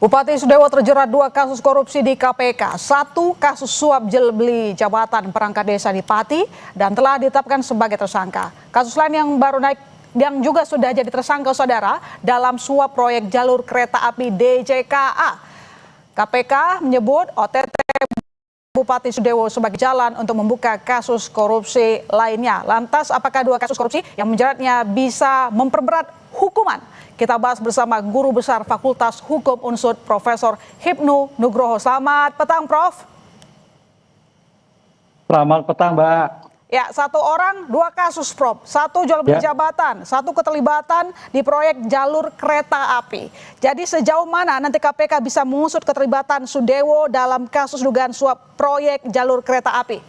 Bupati Sudewo terjerat 2 kasus korupsi di KPK, 1 kasus suap jual beli jabatan perangkat desa di Pati dan telah ditetapkan sebagai tersangka. Kasus lain yang baru naik yang juga sudah jadi tersangka saudara dalam suap proyek jalur kereta api DJKA. KPK menyebut OTT Bupati Sudewo sebagai jalan untuk membuka kasus korupsi lainnya. Lantas apakah 2 kasus korupsi yang menjeratnya bisa memperberat hukuman? Kita bahas bersama Guru Besar Fakultas Hukum Unsur Profesor Hipnu Nugroho. Selamat petang, Prof. Selamat petang, Mbak. Ya, 1 orang 2 kasus, Prof. 1 jual beli jabatan, 1 keterlibatan di proyek jalur kereta api. Jadi sejauh mana nanti KPK bisa mengusut keterlibatan Sudewo dalam kasus dugaan suap proyek jalur kereta api?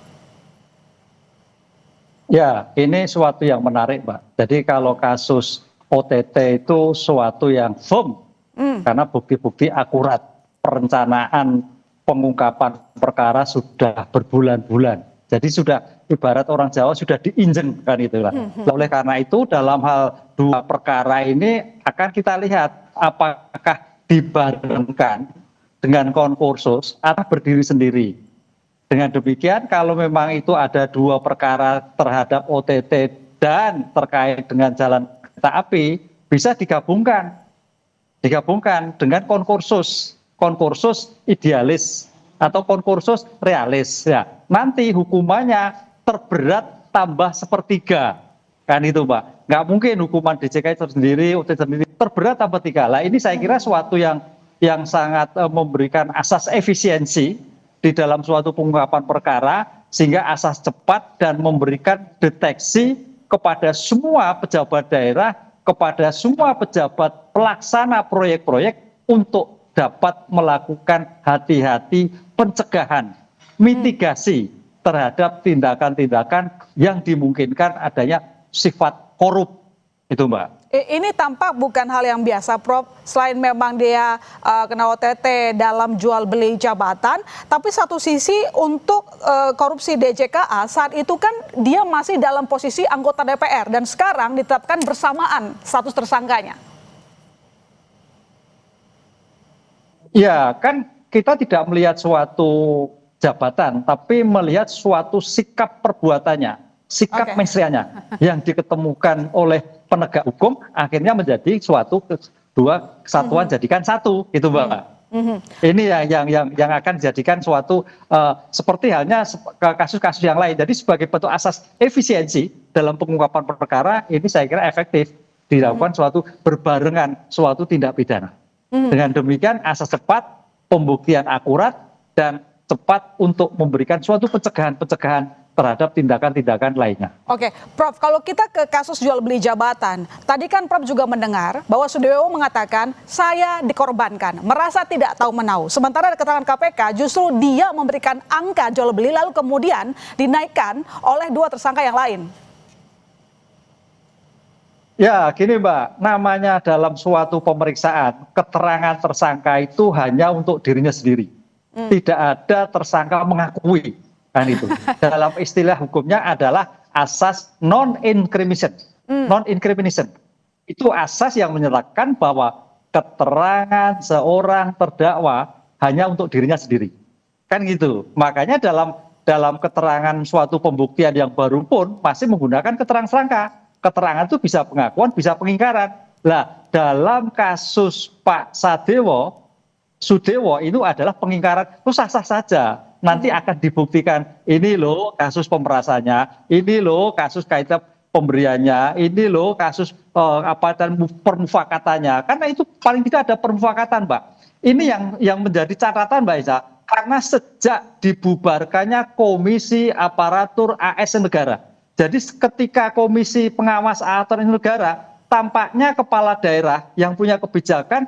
Ya, ini suatu yang menarik, Mbak. Jadi kalau kasus OTT itu suatu yang firm, karena bukti-bukti akurat, perencanaan pengungkapan perkara sudah berbulan-bulan. Jadi sudah ibarat orang Jawa sudah diinjeng kan itulah. Oleh karena itu dalam hal 2 perkara ini akan kita lihat apakah dibarengkan dengan konkursus atau berdiri sendiri. Dengan demikian kalau memang itu ada 2 perkara terhadap OTT dan terkait dengan jalan kereta api bisa digabungkan dengan konkursus idealis atau konkursus realis ya. Nanti hukumannya terberat tambah sepertiga kan itu, Mbak. Nggak mungkin hukuman DJKA sendiri, OTT sendiri terberat tambah 3. Lah ini saya kira suatu yang sangat memberikan asas efisiensi di dalam suatu pengungkapan perkara sehingga asas cepat dan memberikan deteksi kepada semua pejabat daerah, kepada semua pejabat pelaksana proyek-proyek untuk dapat melakukan hati-hati pencegahan, mitigasi terhadap tindakan-tindakan yang dimungkinkan adanya sifat korup. Itu, Mbak. Ini tampak bukan hal yang biasa, Prof. Selain memang dia kena OTT dalam jual beli jabatan, tapi satu sisi untuk korupsi DJKA saat itu kan dia masih dalam posisi anggota DPR dan sekarang ditetapkan bersamaan status tersangkanya. Ya, kan kita tidak melihat suatu jabatan, tapi melihat suatu sikap perbuatannya, sikap mesrianya yang diketemukan oleh penegak hukum akhirnya menjadi suatu 2 kesatuan jadikan 1 gitu, Mbak. Ini yang akan dijadikan suatu seperti halnya kasus-kasus yang lain. Jadi sebagai bentuk asas efisiensi dalam pengungkapan perkara ini saya kira efektif dilakukan suatu berbarengan suatu tindak pidana. Dengan demikian asas cepat, pembuktian akurat dan cepat untuk memberikan suatu pencegahan terhadap tindakan-tindakan lainnya. Oke, Prof, kalau kita ke kasus jual beli jabatan, tadi kan Prof juga mendengar bahwa Sudewo mengatakan saya dikorbankan, merasa tidak tahu menahu. Sementara keterangan KPK justru dia memberikan angka jual beli lalu kemudian dinaikkan oleh 2 tersangka yang lain. Ya, gini, Mbak, namanya dalam suatu pemeriksaan, keterangan tersangka itu hanya untuk dirinya sendiri. Tidak ada tersangka mengakui. Kan itu. Dalam istilah hukumnya adalah asas non-incrimination. Non-incrimination. Itu asas yang menyatakan bahwa keterangan seorang terdakwa hanya untuk dirinya sendiri. Kan gitu. Makanya dalam keterangan suatu pembuktian yang baru pun masih menggunakan keterangan tersangka. Keterangan itu bisa pengakuan, bisa pengingkaran. Lah, dalam kasus Pak Sudewo itu adalah pengingkaran, itu sah-sah saja. Nanti akan dibuktikan, ini loh kasus pemerasannya, ini loh kasus kaitan pemberiannya, ini loh kasus permufakatannya. Karena itu paling tidak ada permufakatan, Mbak. Ini yang menjadi catatan, Mbak Isa. Karena sejak dibubarkannya Komisi Aparatur ASN Negara. Jadi ketika Komisi Pengawas ASN Negara, tampaknya kepala daerah yang punya kebijakan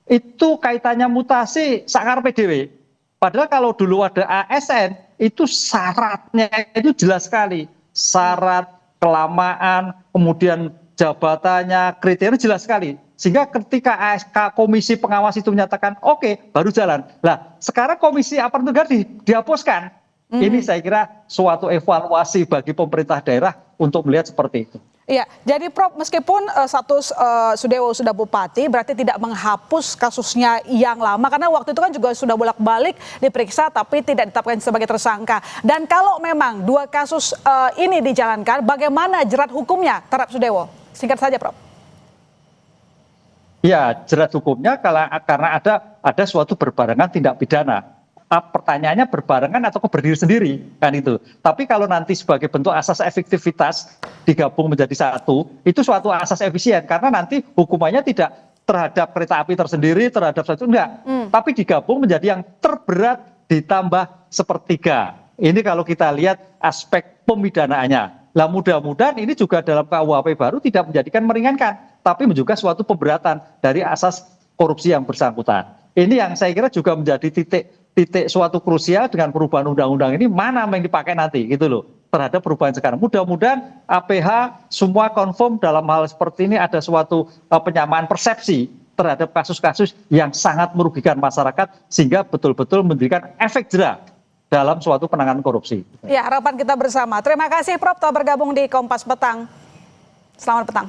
itu kaitannya mutasi sakar PDW. Padahal kalau dulu ada ASN, itu syaratnya itu jelas sekali. Syarat, kelamaan, kemudian jabatannya, kriteria jelas sekali. Sehingga ketika Komisi Pengawas itu menyatakan oke, baru jalan. Lah, sekarang Komisi Aparatur Negara dihapuskan. Ini saya kira suatu evaluasi bagi pemerintah daerah untuk melihat seperti itu. Iya, jadi Prof, meskipun status Sudewo sudah bupati, berarti tidak menghapus kasusnya yang lama, karena waktu itu kan juga sudah bolak-balik diperiksa, tapi tidak ditetapkan sebagai tersangka. Dan kalau memang dua kasus ini dijalankan, bagaimana jerat hukumnya terhadap Sudewo? Singkat saja, Prof. Ya, jerat hukumnya karena ada suatu berbarengan tindak pidana. Pertanyaannya berbarengan atau berdiri sendiri kan itu. Tapi kalau nanti sebagai bentuk asas efektivitas digabung menjadi satu, itu suatu asas efisien karena nanti hukumannya tidak terhadap kereta api tersendiri, terhadap satu enggak, tapi digabung menjadi yang terberat ditambah sepertiga. Ini kalau kita lihat aspek pemidanaannya. Lah mudah-mudahan ini juga dalam KUHP baru tidak menjadikan meringankan, tapi juga suatu pemberatan dari asas korupsi yang bersangkutan. Ini yang saya kira juga menjadi titik suatu krusial dengan perubahan undang-undang ini, mana yang dipakai nanti gitu loh terhadap perubahan sekarang. Mudah-mudahan APH semua konform dalam hal seperti ini, ada suatu penyamaan persepsi terhadap kasus-kasus yang sangat merugikan masyarakat sehingga betul-betul memberikan efek jera dalam suatu penanganan korupsi. Ya, harapan kita bersama. Terima kasih Prof telah bergabung di Kompas Petang. Selamat petang.